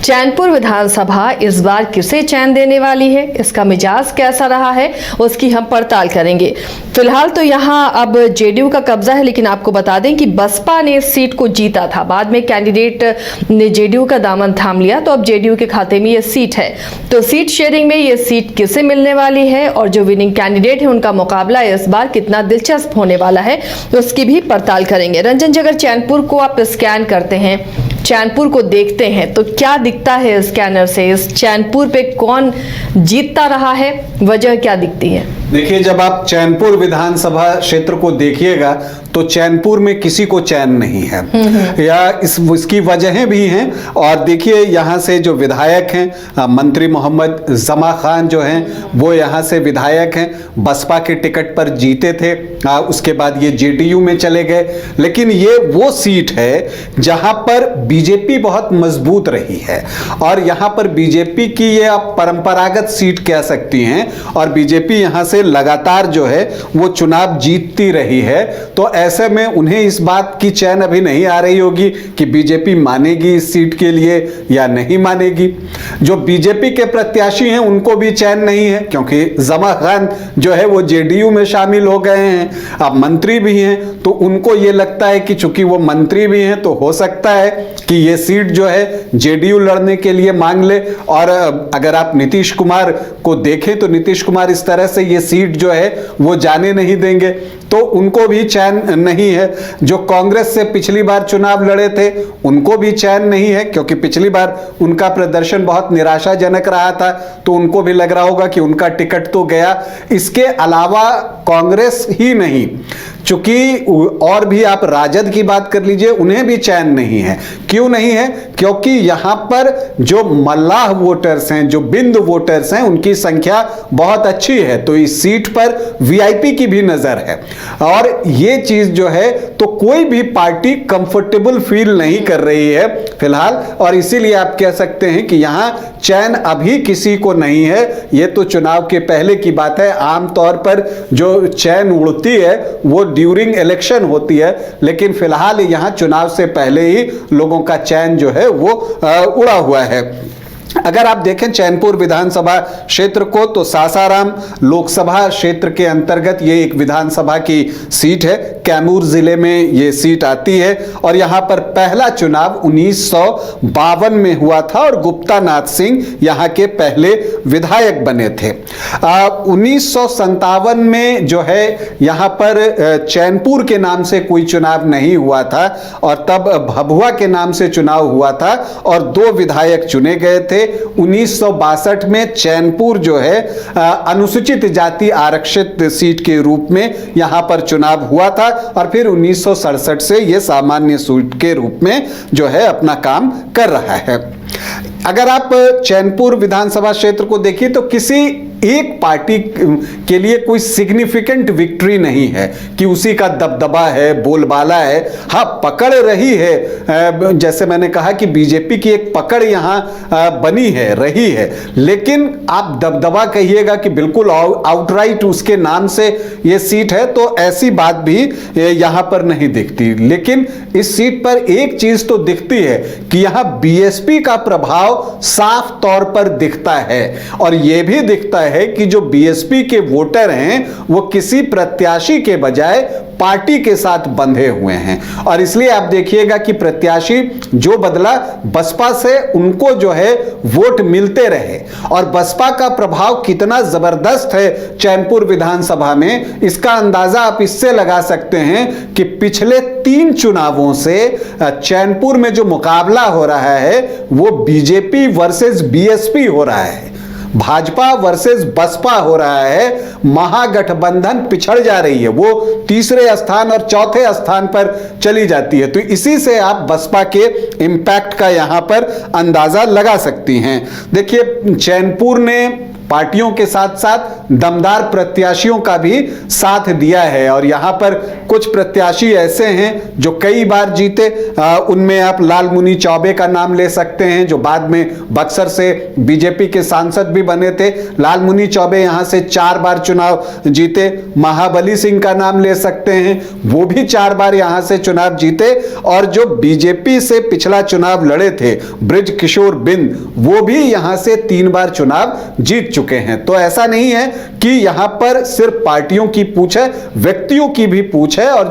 चैनपुर विधानसभा इस बार किसे चैन देने वाली है, इसका मिजाज कैसा रहा है, उसकी हम पड़ताल करेंगे। फिलहाल तो यहां अब जेडीयू का कब्जा है, लेकिन आपको बता दें कि बसपा ने इस सीट को जीता था। बाद में कैंडिडेट ने जेडीयू का दामन थाम लिया, तो अब जेडीयू के खाते में ये सीट है। तो सीट शेयरिंग में ये सीट किसे मिलने वाली है और जो विनिंग कैंडिडेट है उनका मुकाबला इस बार कितना दिलचस्प होने वाला है, उसकी भी पड़ताल करेंगे। रंजन जी, अगर चैनपुर को आप स्कैन करते हैं, चैनपुर को देखते हैं, तो क्या दिखता है स्कैनर से? इस चैनपुर पे कौन जीतता रहा है, वजह क्या दिखती है? देखिए, जब आप चैनपुर विधानसभा क्षेत्र को देखिएगा तो चैनपुर में किसी को चैन नहीं है, या इसकी वजहें भी हैं। और देखिए, यहाँ से जो विधायक हैं, मंत्री मोहम्मद जमा खान जो हैं, वो यहाँ से विधायक हैं, बसपा के टिकट पर जीते थे। उसके बाद ये जेडीयू में चले गए। लेकिन ये वो सीट है जहाँ पर बीजेपी बहुत मजबूत रही है, और यहाँ पर बीजेपी की ये आप परंपरागत सीट कह सकती हैं, और बीजेपी यहाँ से लगातार जो है वो चुनाव जीतती रही है। तो ऐसे में उन्हें इस बात की चैन अभी नहीं आ रही होगी कि बीजेपी मानेगी इस सीट के लिए या नहीं मानेगी। जो बीजेपी के प्रत्याशी हैं उनको भी चैन नहीं है, क्योंकि जमा खान जो है वो जेडीयू में शामिल हो गए हैं, अब मंत्री भी हैं। तो उनको ये लगता है कि चूंकि वो मंत्री भी हैं तो हो सकता है कि ये सीट जो है जेडीयू लड़ने के लिए मांग ले। और अगर आप नीतीश कुमार को देखें तो नीतीश कुमार इस तरह से ये सीट जो है वो जाने नहीं देंगे, तो उनको भी चैन नहीं है। जो कांग्रेस से पिछली बार चुनाव लड़े थे उनको भी चैन नहीं है, क्योंकि पिछली बार उनका प्रदर्शन बहुत निराशाजनक रहा था, तो उनको भी लग रहा होगा कि उनका टिकट तो गया। इसके अलावा कांग्रेस ही नहीं, चूंकि और भी आप राजद की बात कर लीजिए, उन्हें भी चैन नहीं है। क्यों नहीं है? क्योंकि यहां पर जो मल्लाह वोटर्स हैं, जो बिंदु वोटर्स हैं, उनकी संख्या बहुत अच्छी है, तो इस सीट पर वीआईपी की भी नजर है। और ये चीज जो है तो कोई भी पार्टी कंफर्टेबल फील नहीं कर रही है फिलहाल, और इसीलिए आप कह सकते हैं कि यहां चैन अभी किसी को नहीं है। ये तो चुनाव के पहले की बात है। आमतौर पर जो चैन उड़ती है वो ड्यूरिंग इलेक्शन होती है, लेकिन फिलहाल यहां चुनाव से पहले ही लोगों का चैन जो है वो उड़ा हुआ है। अगर आप देखें चैनपुर विधानसभा क्षेत्र को, तो सासाराम लोकसभा क्षेत्र के अंतर्गत ये एक विधानसभा की सीट है। कैमूर जिले में ये सीट आती है, और यहां पर पहला चुनाव 1952 में हुआ था, और गुप्ता नाथ सिंह यहां के पहले विधायक बने थे। 1957 में जो है यहां पर चैनपुर के नाम से कोई चुनाव नहीं हुआ था, और तब भभुआ के नाम से चुनाव हुआ था, और 2 विधायक चुने गए थे। 1962 में चैनपुर जो है अनुसूचित जाति आरक्षित सीट के रूप में यहां पर चुनाव हुआ था, और फिर 1967 से यह सामान्य सीट के रूप में जो है अपना काम कर रहा है। अगर आप चैनपुर विधानसभा क्षेत्र को देखिए तो किसी एक पार्टी के लिए कोई सिग्निफिकेंट विक्ट्री नहीं है कि उसी का दबदबा है, बोलबाला है। हाँ, पकड़ रही है, जैसे मैंने कहा कि बीजेपी की एक पकड़ यहां बनी है, रही है, लेकिन आप दबदबा कहिएगा कि बिल्कुल आउटराइट उसके नाम से ये सीट है, तो ऐसी बात भी यहां पर नहीं दिखती। लेकिन इस सीट पर एक चीज तो दिखती है कि यहां बीएसपी का प्रभाव साफ तौर पर दिखता है, और यह भी दिखता है कि जो बीएसपी के वोटर हैं वो किसी प्रत्याशी के बजाय पार्टी के साथ बंधे हुए हैं। और इसलिए आप देखिएगा कि प्रत्याशी जो बदला बसपा से, उनको जो है वोट मिलते रहे। और बसपा का प्रभाव कितना जबरदस्त है चैनपुर विधानसभा में, इसका अंदाजा आप इससे लगा सकते हैं कि पिछले 3 चुनावों से चैनपुर में जो मुकाबला हो रहा है वो बीजेपी वर्सेस बीएसपी हो रहा है, भाजपा वर्सेस बसपा हो रहा है। महागठबंधन पिछड़ जा रही है, वो तीसरे स्थान और चौथे स्थान पर चली जाती है। तो इसी से आप बसपा के इंपैक्ट का यहां पर अंदाजा लगा सकती हैं। देखिए, चैनपुर ने पार्टियों के साथ साथ दमदार प्रत्याशियों का भी साथ दिया है। और यहां पर कुछ प्रत्याशी ऐसे हैं जो कई बार जीते, उनमें आप लालमुनि चौबे का नाम ले सकते हैं, जो बाद में बक्सर से बीजेपी के सांसद भी बने थे। लालमुनि चौबे यहां से 4 बार चुनाव जीते। महाबली सिंह का नाम ले सकते हैं, वो भी 4 बार यहां से चुनाव जीते। और जो बीजेपी से पिछला चुनाव लड़े थे बृज किशोर बिंद, वो भी यहां से 3 बार चुनाव जीत चुके हैं। तो ऐसा नहीं है कि यहां पर सिर्फ पार्टियों की पूछ है, व्यक्तियों की भी पूछ है। और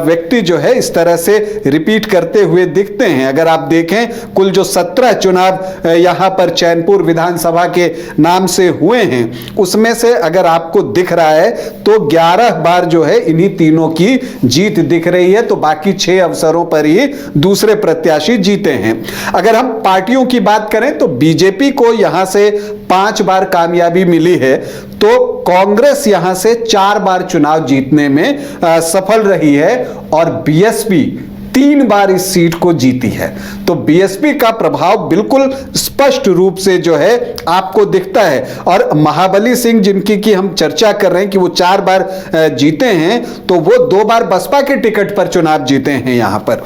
व्यक्ति जो है इस तरह से रिपीट करते हुए दिखते हैं। अगर आप देखें कुल जो 17 चुनाव यहां पर चैनपुर विधानसभा के नाम से हुए हैं, उसमें से अगर आपको दिख रहा है तो 11 बार जो है इन्हीं तीनों की जीत दिख रही है। तो बाकी 6 अवसरों पर ही दूसरे प्रत्याशी जीते हैं। अगर हम पार्टियों की बात करें तो बीजेपी को यहां से 5 बार कामयाबी मिली है, तो कांग्रेस यहां से 4 बार चुनाव जीतने में सफल रही है और बीएसपी 3 बार इस सीट को जीती है। तो बीएसपी का प्रभाव बिल्कुल स्पष्ट रूप से जो है आपको दिखता है। और महाबली सिंह जिनकी की हम चर्चा कर रहे हैं कि वो 4 बार जीते हैं, तो वो 2 बार बसपा के टिकट पर चुनाव जीते हैं। यहां पर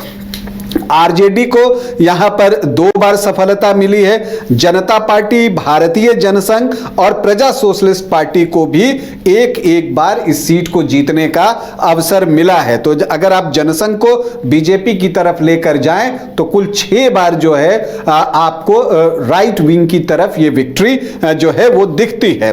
आरजेडी को यहां पर 2 बार सफलता मिली है। जनता पार्टी, भारतीय जनसंघ और प्रजा सोशलिस्ट पार्टी को भी एक बार इस सीट को जीतने का अवसर मिला है। तो अगर आप जनसंघ को बीजेपी की तरफ लेकर जाएं तो कुल 6 बार जो है आपको राइट विंग की तरफ ये विक्ट्री जो है वो दिखती है।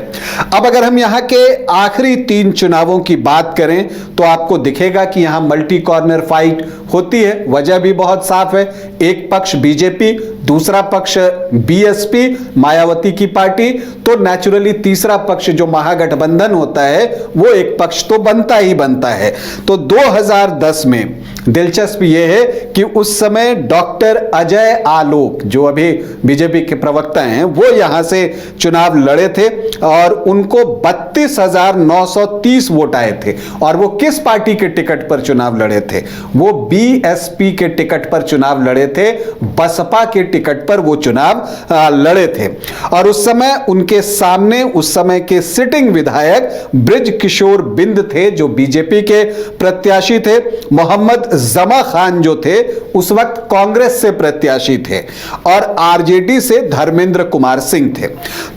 अब अगर हम यहां के आखिरी 3 चुनावों की बात करें तो आपको दिखेगा कि यहां मल्टी कॉर्नर फाइट होती है। वजह भी बहुत साफ है, एक पक्ष बीजेपी, दूसरा पक्ष बीएसपी मायावती की पार्टी, तो नेचुरली तीसरा पक्ष जो महागठबंधन होता है वो एक पक्ष तो बनता ही बनता है। तो 2010 में दिलचस्प यह है कि उस समय डॉक्टर अजय आलोक जो अभी बीजेपी के प्रवक्ता हैं, वो यहां से चुनाव लड़े थे और उनको 32,930 वोट आए थे। और वो किस पार्टी के टिकट पर चुनाव लड़े थे? वो बीएसपी के टिकट पर चुनाव लड़े थे, बसपा के टिकट पर वो चुनाव लड़े थे। और उस समय उनके सामने उस समय के सिटिंग विधायक बृज किशोर बिंद थे जो बीजेपी के प्रत्याशी थे। मोहम्मद जमा खान जो थे उस वक्त कांग्रेस से प्रत्याशी थे और आरजेडी से धर्मेंद्र कुमार सिंह थे।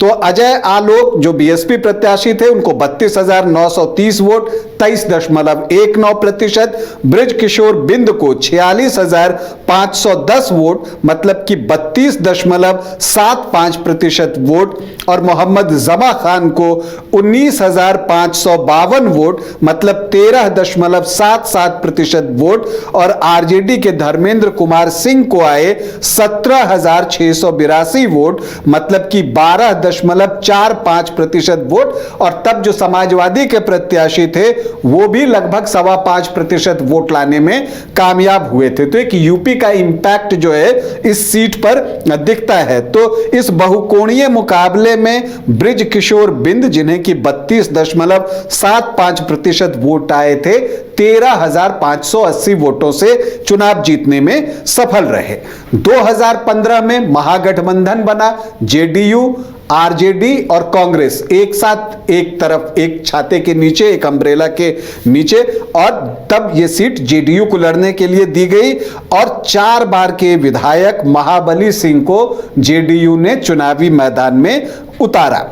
तो अजय आलोक जो बीएसपी प्रत्याशी थे उनको 32,930 वोट 23.19%, बृज किशोर बिंद को 46,510 वोट मतलब कि 32.75% वोट और मोहम्मद जमा खान को 19,552 वोट मतलब 13.77% वोट और आरजेडी के धर्मेंद्र कुमार सिंह को आए 17,682 वोट मतलब कि 12.45% वोट। और तब जो समाजवादी के प्रत्याशी थे वो भी लगभग 5.25% वोट लाने में कामयाब हुए थे। तो एक यूपी का इंपैक्ट जो है इस सीट पर दिखता है। तो इस बहुकोणीय मुकाबले में बृज किशोर बिंद जिन्हें कि 32.75% वोट आए थे 13,580 वोटों से चुनाव जीतने में सफल रहे। 2015 में महागठबंधन बना, जेडीयू, आरजेडी और कांग्रेस एक साथ एक तरफ एक छाते के नीचे एक अम्ब्रेला के नीचे, और तब यह सीट जेडीयू को लड़ने के लिए दी गई और 4 बार के विधायक महाबली सिंह को जेडीयू ने चुनावी मैदान में उतारा।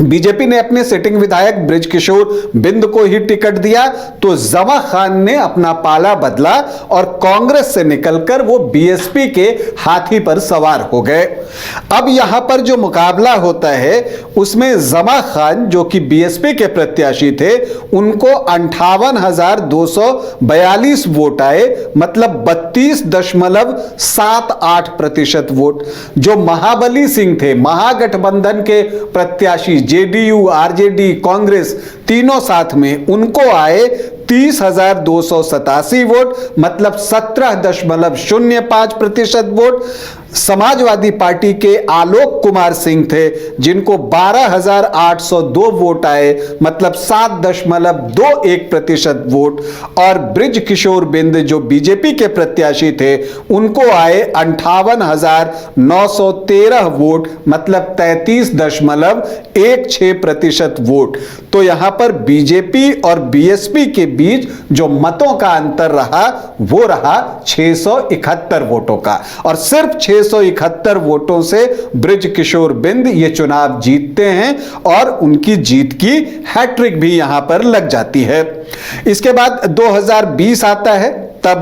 बीजेपी ने अपने सिटिंग विधायक बृज किशोर बिंद को ही टिकट दिया तो जमा खान ने अपना पाला बदला और कांग्रेस से निकलकर वो बीएसपी के हाथी पर सवार हो गए। अब यहां पर जो मुकाबला होता है उसमें जमा खान जो कि बीएसपी के प्रत्याशी थे उनको 58,242 वोट आए मतलब 32.78% वोट। जो महाबली सिंह थे महागठबंधन के प्रत्याशी जेडीयू, आरजेडी, कांग्रेस तीनों साथ में उनको आए 30,287 वोट, मतलब 17.05% वोट। समाजवादी पार्टी के आलोक कुमार सिंह थे, जिनको 12,802 वोट आए, मतलब 7.21% वोट। और ब्रिज किशोर बिंद जो बीजेपी के प्रत्याशी थे, उनको आए 58,913 वोट, मतलब 33.16% वोट। तो यहां पर बीजेपी और बीएसपी के बीच जो मतों का अंतर रहा, वो रहा 671 वोटों का। और सिर्फ 671 वोटों से ब्रिज किशोर बिंद ये चुनाव जीतते हैं और उनकी जीत की हैट्रिक भी यहां पर लग जाती है। इसके बाद 2020 आता है, तब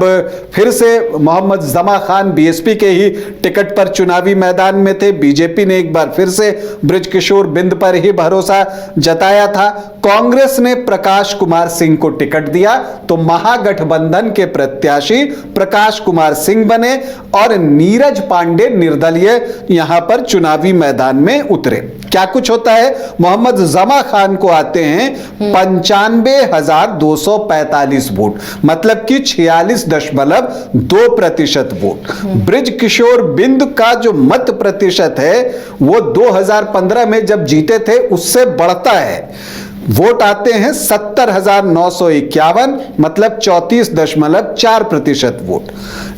फिर से मोहम्मद जमा खान बीएसपी के ही टिकट पर चुनावी मैदान में थे। बीजेपी ने एक बार फिर से ब्रिज किशोर बिंद पर ही भरोसा जताया था। कांग्रेस ने प्रकाश कुमार सिंह को टिकट दिया, तो महागठबंधन के प्रत्याशी प्रकाश कुमार सिंह बने और नीरज पांडे निर्दलीय यहां पर चुनावी मैदान में उतरे। क्या कुछ होता है, मोहम्मद जमा खान को आते हैं 95,245 वोट, मतलब कि 46.2% वोट। ब्रिज किशोर बिंद का जो मत प्रतिशत है, वो 2015 में जब जीते थे उससे बढ़ता है। वोट आते हैं 70,951, मतलब 34.4% वोट।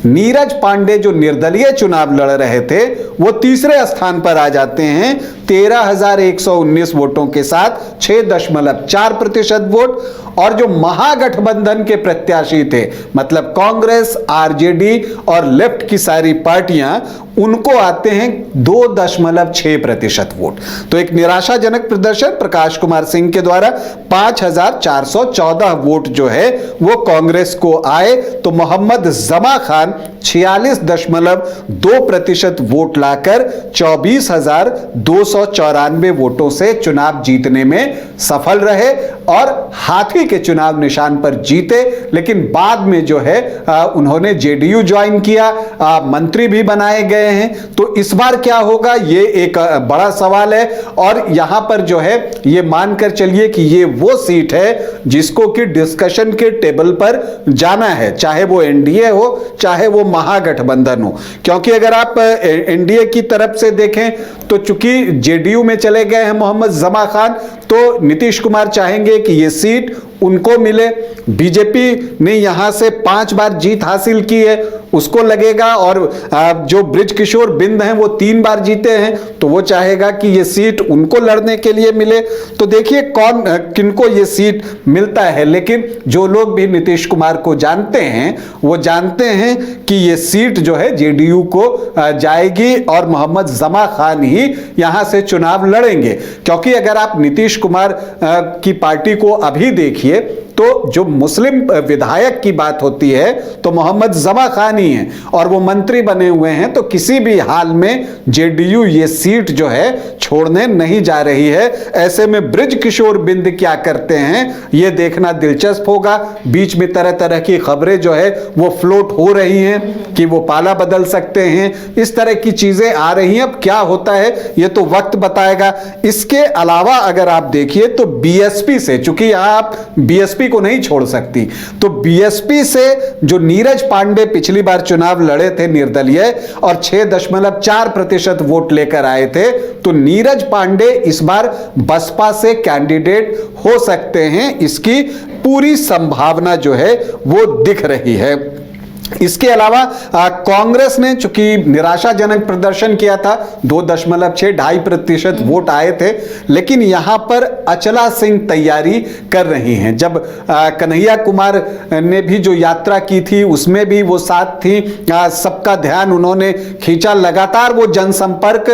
नीरज पांडे जो निर्दलीय चुनाव लड़ रहे थे, वो तीसरे स्थान पर आ जाते हैं 13,119 वोटों के साथ 6.4% वोट। और जो महागठबंधन के प्रत्याशी थे, मतलब कांग्रेस, आरजेडी और लेफ्ट की सारी पार्टियां, उनको आते हैं 2.6% वोट। तो एक निराशाजनक प्रदर्शन प्रकाश कुमार सिंह के द्वारा। 5,414 वोट जो है वो कांग्रेस को आए, तो मोहम्मद जमा खान 46.2% वोट लाकर 24,294 वोटों से चुनाव जीतने में सफल रहे और हाथी के चुनाव निशान पर जीते। लेकिन बाद में जो है उन्होंने जेडीयू ज्वाइन किया, मंत्री भी बनाए गए हैं। तो इस बार क्या होगा, ये एक बड़ा सवाल है। और यहां पर जो है ये मानकर चलिए कि ये वो सीट है जिसको कि डिस्कशन के टेबल पर जाना है, चाहे वो एनडीए हो, चाहे वो महागठबंधन हो। क्योंकि अगर आप एनडीए की तरफ से देखें तो चूंकि जेडीयू में चले गए हैं मोहम्मद जमा खान, तो नीतीश कुमार चाहेंगे कि ये सीट उनको मिले। बीजेपी ने यहां से 5 बार जीत हासिल की है, उसको लगेगा। और जो ब्रिज किशोर बिंद हैं वो 3 बार जीते हैं, तो वो चाहेगा कि ये सीट उनको लड़ने के लिए मिले। तो देखिए कौन किनको ये सीट मिलता है। लेकिन जो लोग भी नीतीश कुमार को जानते हैं, वो जानते हैं कि ये सीट जो है जेडीयू को जाएगी और मोहम्मद जमा खान ही यहां से चुनाव लड़ेंगे। क्योंकि अगर आप नीतीश कुमार की पार्टी को अभी देखिए, तो जो मुस्लिम विधायक की बात होती है तो मोहम्मद जमा खान ही हैं और वो मंत्री बने हुए हैं। तो किसी भी हाल में जेडीयू ये सीट जो है छोड़ने नहीं जा रही है। ऐसे में ब्रिज किशोर बिंद क्या करते हैं, ये देखना दिलचस्प होगा। बीच में तरह तरह की खबरें जो है वो फ्लोट हो रही हैं कि वो पाला बदल सकते हैं, इस तरह की चीजें आ रही हैं। अब क्या होता है ये तो वक्त बताएगा। इसके अलावा अगर आप देखिए तो बीएसपी से, चूंकि यहां आप बीएसपी को नहीं छोड़ सकती, तो बीएसपी से जो नीरज पांडे पिछली बार चुनाव लड़े थे निर्दलीय और 6.4% वोट लेकर आए थे, तो नीरज पांडे इस बार बसपा से कैंडिडेट हो सकते हैं। इसकी पूरी संभावना जो है वो दिख रही है। इसके अलावा कांग्रेस ने चूंकि निराशाजनक प्रदर्शन किया था, 2.6-2.5% वोट आए थे, लेकिन यहां पर अचला सिंह तैयारी कर रही हैं। जब कन्हैया कुमार ने भी जो यात्रा की थी उसमें भी वो साथ थी, सबका ध्यान उन्होंने खींचा, लगातार वो जनसंपर्क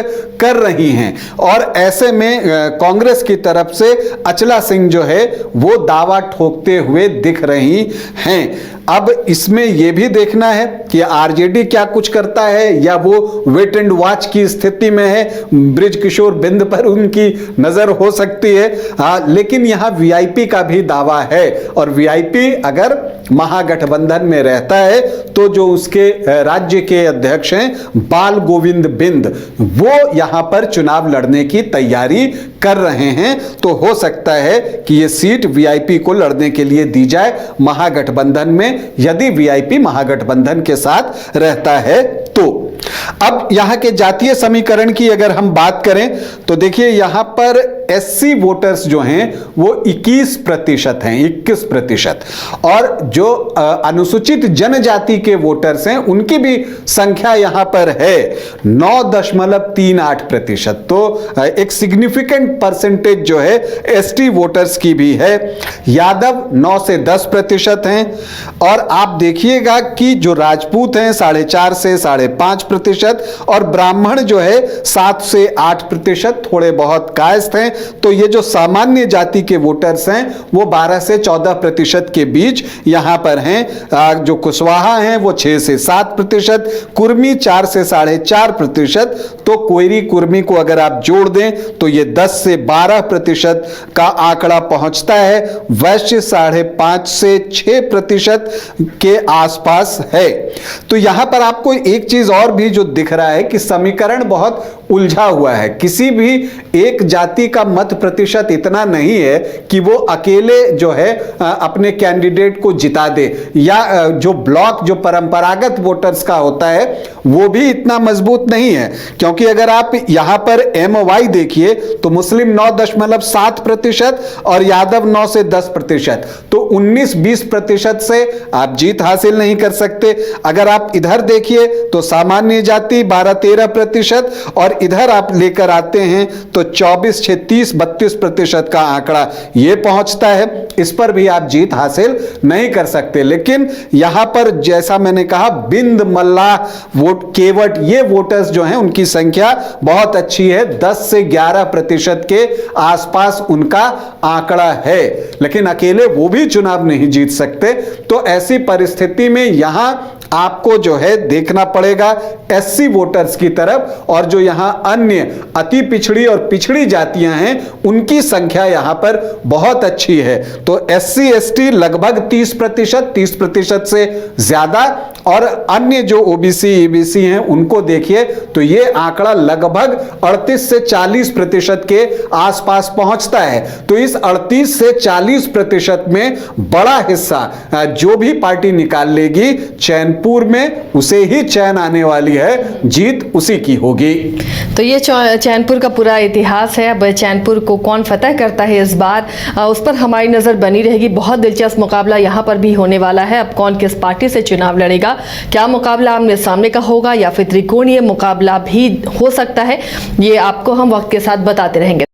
कर रही हैं। और ऐसे में कांग्रेस की तरफ से अचला सिंह जो है वो दावा ठोकते हुए दिख रही हैं। अब इसमें यह भी देखना है कि आरजेडी क्या कुछ करता है, या वो वेट एंड वॉच की स्थिति में है। ब्रिज किशोर बिंद पर उनकी नजर हो सकती है, लेकिन यहां वीआईपी का भी दावा है। और वीआईपी अगर महागठबंधन में रहता है तो जो उसके राज्य के अध्यक्ष हैं बाल गोविंद बिंद, वो यहां पर चुनाव लड़ने की तैयारी कर रहे हैं। तो हो सकता है कि ये सीट वीआईपी को लड़ने के लिए दी जाए महागठबंधन में, यदि वीआईपी महागठबंधन के साथ रहता है तो। अब यहां के जातीय समीकरण की अगर हम बात करें तो देखिए यहां पर एससी वोटर्स जो हैं वो 21% हैं, 21%, और जो अनुसूचित जनजाति के वोटर्स हैं उनकी भी संख्या यहां पर है 9.38%। तो एक सिग्निफिकेंट परसेंटेज जो है एसटी वोटर्स की भी है। यादव 9 से 10% हैं, और आप देखिएगा कि जो राजपूत हैं 4.5 से 5.5%, और ब्राह्मण जो है 7 से 8%, थोड़े बहुत कायस्थ हैं। तो ये जो सामान्य जाति के वोटर्स हैं वो 12 से 14% के बीच यहां पर हैं। जो कुशवाहा हैं वो 6 से 7%, कुर्मी 4 से 4.5%, तो कोयरी कुर्मी को अगर आप जोड़ दें तो ये 10 से 12% का आंकड़ा पहुंचता है। वैश्य 5.5 से 6% के आसपास है। तो यहां पर आपको एक चीज और भी जो दिख रहा है कि समीकरण बहुत उलझा हुआ है। किसी भी एक जाति का मत प्रतिशत इतना नहीं है कि वो अकेले जो है अपने कैंडिडेट को जिता दे, या जो ब्लॉक जो परंपरागत वोटर्स का होता है वो भी इतना मजबूत नहीं है। क्योंकि अगर आप यहां पर MY देखिए तो मुस्लिम 9.7% और यादव 9 से 10%, तो 19-20% से आप जीत हासिल नहीं कर सकते। अगर आप इधर देखिए तो सामान्य जाति 12-13%, और इधर आप लेकर आते हैं तो 24-30-32% का आंकड़ा ये पहुंचता है। इस पर भी आप जीत हासिल नहीं कर सकते। लेकिन यहां पर जैसा मैंने कहा बिंद, मल्लाह, वोट, केवट, ये वोटर्स जो हैं उनकी संख्या बहुत अच्छी है, 10 से 11% के आसपास उनका आंकड़ा है। लेकिन अकेले वो भी चुनाव नहीं जीत सकते। तो ऐसी परिस्थिति में यहां आपको जो है देखना पड़ेगा एससी वोटर्स की तरफ, और जो यहां अन्य अति पिछड़ी और पिछड़ी जातियां हैं उनकी संख्या यहां पर बहुत अच्छी है। तो एससी एसटी लगभग 30% से ज्यादा, और अन्य जो ओबीसी ईबीसी हैं उनको देखिए तो ये आंकड़ा लगभग 38 से 40% के आसपास पहुंचता है। तो इस 38 से 40% में बड़ा हिस्सा जो भी पार्टी निकाल लेगी चैनपुर में, उसे ही चैन आने वाली है, जीत उसी की होगी। तो ये चैनपुर का पूरा इतिहास है। अब चैनपुर को कौन फतह करता है इस बार, उस पर हमारी नज़र बनी रहेगी। बहुत दिलचस्प मुकाबला यहाँ पर भी होने वाला है। अब कौन किस पार्टी से चुनाव लड़ेगा, क्या मुकाबला आमने सामने का होगा या फिर त्रिकोणीय मुकाबला भी हो सकता है, ये आपको हम वक्त के साथ बताते रहेंगे।